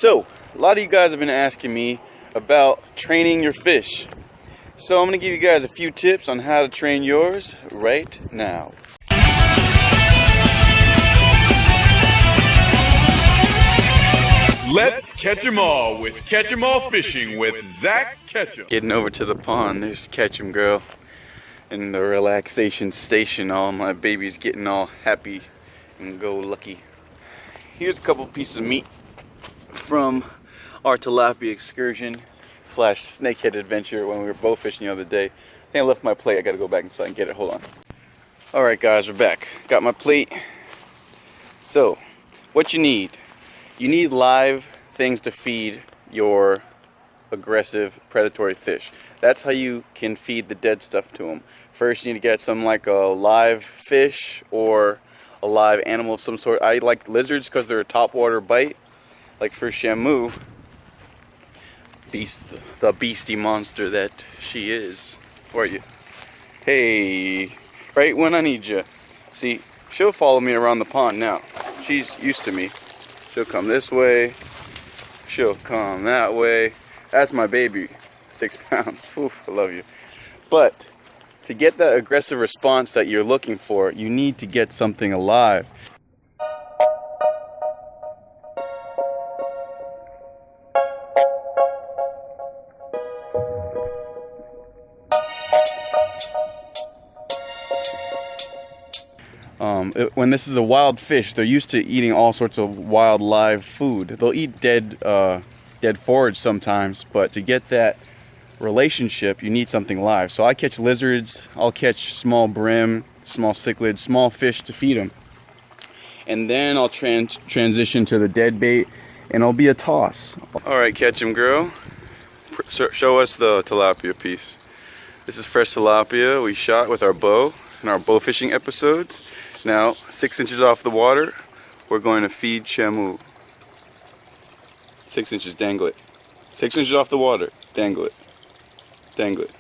So, a lot of you guys have been asking me about training your fish. So I'm going to give you guys a few tips on how to train yours right now. Let's catch 'em all with Catch 'em All Fishing with Zach Ketchum. Getting over to the pond, there's Ketchum girl in the relaxation station. All my babies getting all happy and go lucky. Here's a couple pieces of meat from our tilapia excursion / snakehead adventure when we were bow fishing the other day. I think I left my plate. I gotta go back inside and get it. Hold on. Alright guys, we're back. Got my plate. So, what you need live things to feed your aggressive predatory fish. That's how you can feed the dead stuff to them. First you need to get some like a live fish or a live animal of some sort. I like lizards because they're a topwater bite. Like for Shamu, the beastie monster that she is. Where are you? Hey, right when I need you. See, she'll follow me around the pond now. She's used to me. She'll come this way. She'll come that way. That's my baby, 6 pounds. Oof, I love you. But to get that aggressive response that you're looking for, you need to get something alive. When this is a wild fish, they're used to eating all sorts of wild live food. They'll eat dead forage sometimes, but to get that relationship, you need something live. So I catch lizards, I'll catch small brim, small cichlids, small fish to feed them. And then I'll transition to the dead bait, and it'll be a toss. All right, catch 'em, girl. Show us the tilapia piece. This is fresh tilapia we shot with our bow in our bow fishing episodes. Now, 6 inches off the water, we're going to feed Shamu. 6 inches, dangle it. 6 inches off the water, dangle it. Dangle it.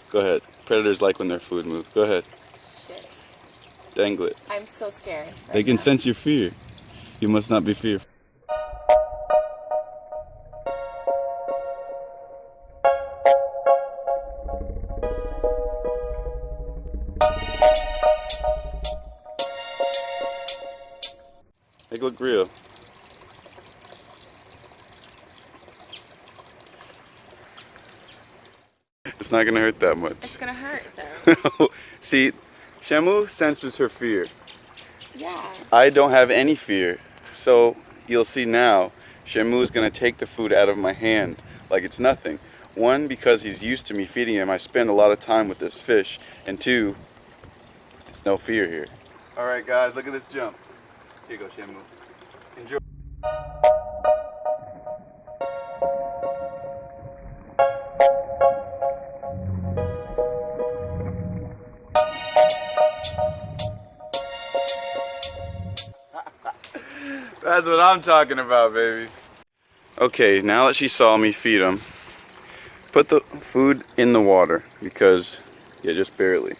Go ahead. Predators like when their food moves. Go ahead. Shit. Dangle it. I'm so scared. They can sense your fear. You must not be fearful. Make it look real. It's not gonna hurt that much. It's gonna hurt though. See, Shamu senses her fear. Yeah. I don't have any fear. So you'll see now, Shamu is gonna take the food out of my hand like it's nothing. One, because he's used to me feeding him. I spend a lot of time with this fish. And two, there's no fear here. All right, guys, look at this jump. Here you go, Shamu. Enjoy. That's what I'm talking about, baby. Okay, now that she saw me feed him, put the food in the water because, yeah, just barely.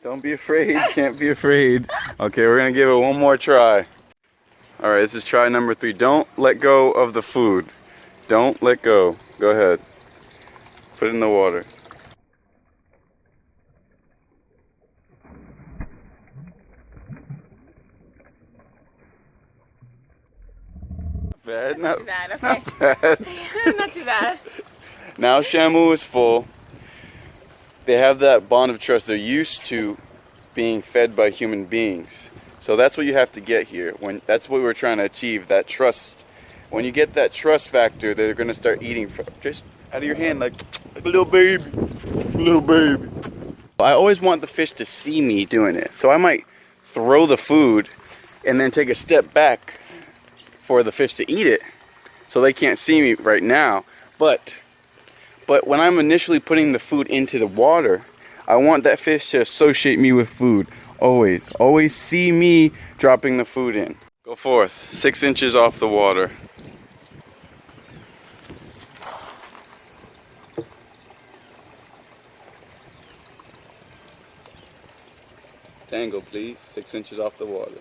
Don't be afraid, can't be afraid. Okay, we're gonna give it one more try. All right, this is try number 3. Don't let go of the food. Don't let go. Go ahead. Put it in the water. Bad. Not too bad, okay. Not bad. Not too bad. Now Shamu is full. They have that bond of trust. They're used to being fed by human beings. So that's what you have to get here. That's what we're trying to achieve, that trust. When you get that trust factor, they're going to start eating just out of your hand like a little baby. A little baby. I always want the fish to see me doing it. So I might throw the food and then take a step back for the fish to eat it, so they can't see me right now. But when I'm initially putting the food into the water, I want that fish to associate me with food. Always see me dropping the food in. Go forth, 6 inches off the water. Tangle, please. 6 inches off the water.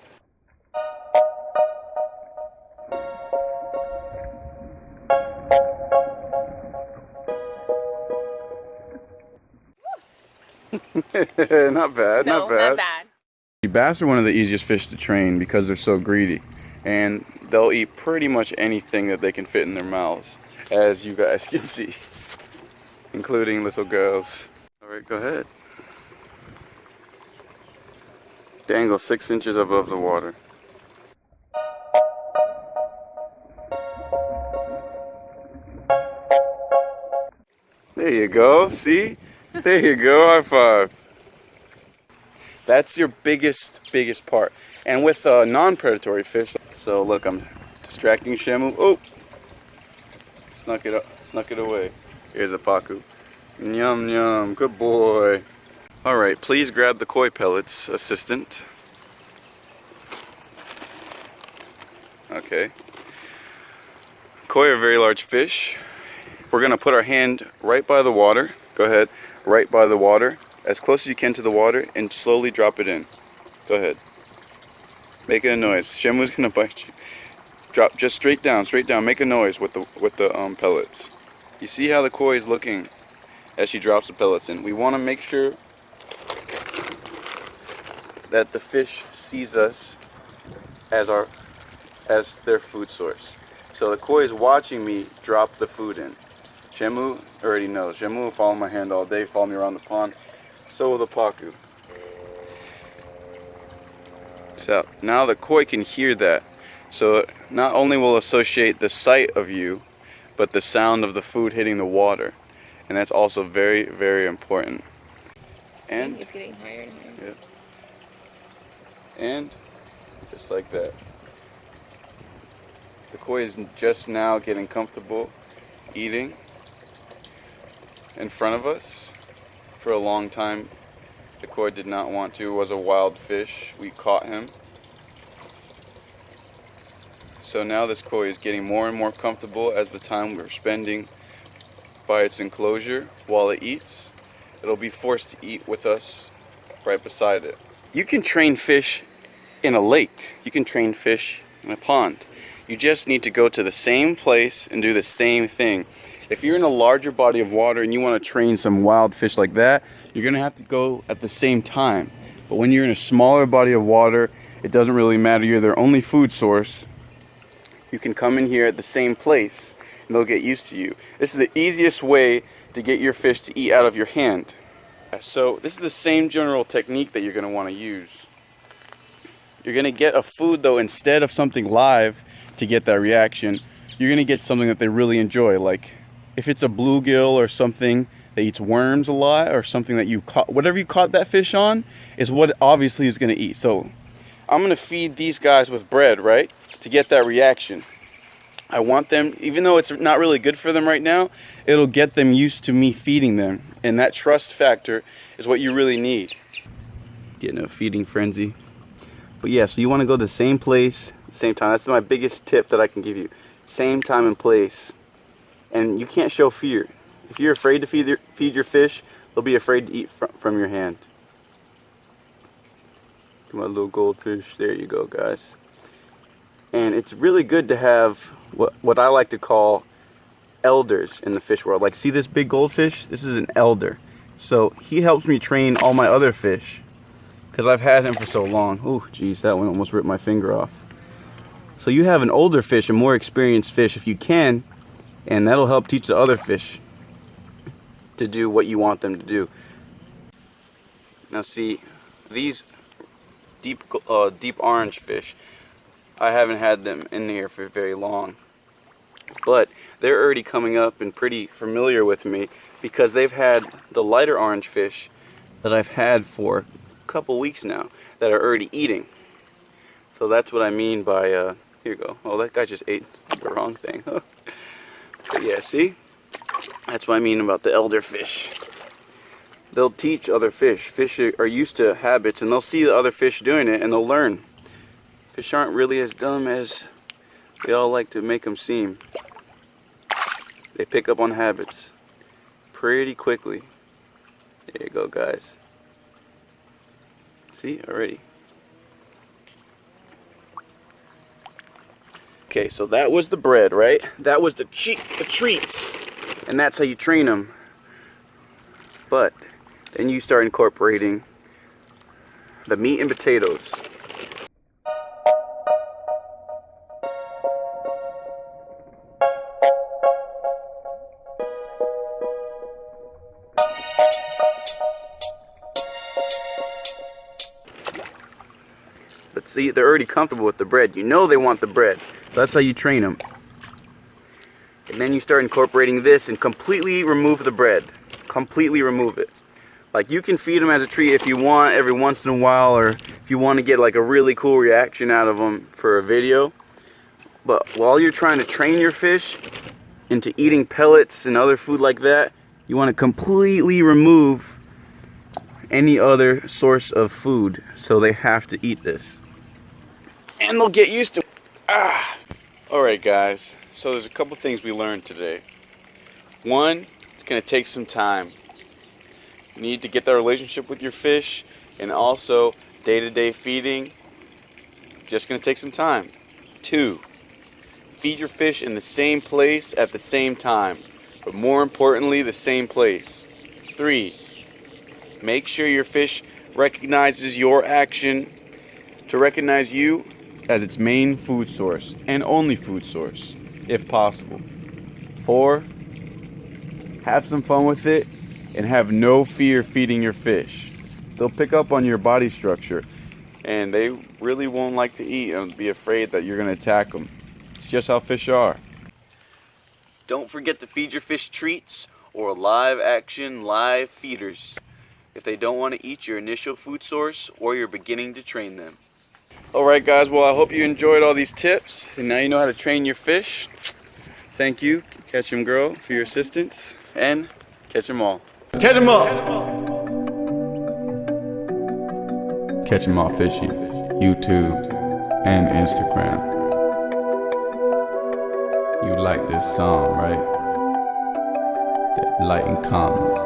Not bad, No, not bad. not bad. Bass are one of the easiest fish to train because they're so greedy. And they'll eat pretty much anything that they can fit in their mouths, as you guys can see, including little girls. All right, go ahead. Dangle 6 inches above the water. There you go, see? There you go, high five. That's your biggest part. And with non-predatory fish, so look, I'm distracting Shamu. Oh, snuck it away. Here's a paku. Yum yum, good boy. All right, please grab the koi pellets, assistant. Okay. Koi are very large fish. We're gonna put our hand right by the water. Go ahead, right by the water, as close as you can to the water, and slowly drop it in. Go ahead. Make a noise. Shemu's gonna bite you. Drop just straight down. Make a noise with the pellets. You see how the koi is looking as she drops the pellets in. We want to make sure that the fish sees us as their food source. So the koi is watching me drop the food in. Shemu already knows. Shemu will follow my hand all day, follow me around the pond. So will the paku. So now the koi can hear that. So not only will associate the sight of you, but the sound of the food hitting the water. And that's also very, very important. And It's getting higher and higher. Yeah. And just like that. The koi is just now getting comfortable eating in front of us. For a long time, the koi did not want to. It was a wild fish. We caught him. So now this koi is getting more and more comfortable as the time we're spending by its enclosure while it eats. It'll be forced to eat with us right beside it. You can train fish in a lake. You can train fish in a pond. You just need to go to the same place and do the same thing. If you're in a larger body of water and you want to train some wild fish like that, you're going to have to go at the same time. But when you're in a smaller body of water, it doesn't really matter. You're their only food source. You can come in here at the same place and they'll get used to you. This is the easiest way to get your fish to eat out of your hand. So this is the same general technique that you're going to want to use. You're going to get a food though, instead of something live to get that reaction, you're going to get something that they really enjoy. Like if it's a bluegill or something that eats worms a lot, or something that you caught, whatever you caught that fish on is what obviously is going to eat. So I'm going to feed these guys with bread, right? To get that reaction. I want them, even though it's not really good for them right now, it'll get them used to me feeding them. And that trust factor is what you really need. Getting a feeding frenzy. But yeah, so you want to go to the same place, same time. That's my biggest tip that I can give you. Same time and place. And you can't show fear. If you're afraid to feed your fish, they'll be afraid to eat from your hand. Come on, little goldfish. There you go, guys. And it's really good to have what I like to call elders in the fish world. Like, see this big goldfish? This is an elder. So he helps me train all my other fish because I've had him for so long. Oh, geez, that one almost ripped my finger off. So you have an older fish, a more experienced fish if you can, and that'll help teach the other fish to do what you want them to do. Now see, these deep orange fish, I haven't had them in here for very long, but they're already coming up and pretty familiar with me because they've had the lighter orange fish that I've had for a couple weeks now that are already eating. So that's what I mean by, here you go. Oh, that guy just ate the wrong thing. But yeah, see? That's what I mean about the elder fish. They'll teach other fish. Fish are used to habits, and they'll see the other fish doing it and they'll learn. Fish aren't really as dumb as they all like to make them seem. They pick up on habits pretty quickly. There you go, guys. See, already. Okay, so that was the bread, right? That was the treats. And that's how you train them. But then you start incorporating the meat and potatoes. But see, they're already comfortable with the bread. You know they want the bread. So that's how you train them. And then you start incorporating this and completely remove the bread. Completely remove it. Like, you can feed them as a treat if you want every once in a while, or if you want to get like a really cool reaction out of them for a video. But while you're trying to train your fish into eating pellets and other food like that, you want to completely remove any other source of food. So they have to eat this. And they'll get used to it. Alright guys, so there's a couple things we learned today. One, it's going to take some time. You need to get that relationship with your fish, and also day-to-day feeding, just going to take some time. 2, feed your fish in the same place at the same time, but more importantly, the same place. 3, make sure your fish recognizes your action to recognize you as its main food source and only food source, if possible. 4, have some fun with it and have no fear feeding your fish. They'll pick up on your body structure and they really won't like to eat and be afraid that you're going to attack them. It's just how fish are. Don't forget to feed your fish treats or live action live feeders if they don't want to eat your initial food source or you're beginning to train them. Alright guys, well, I hope you enjoyed all these tips and now you know how to train your fish. Thank you, Catch 'em Girl, for your assistance, and catch 'em all. Catch 'em all! Catch 'em all fishing, YouTube and Instagram. You like this song, right? That like and comment.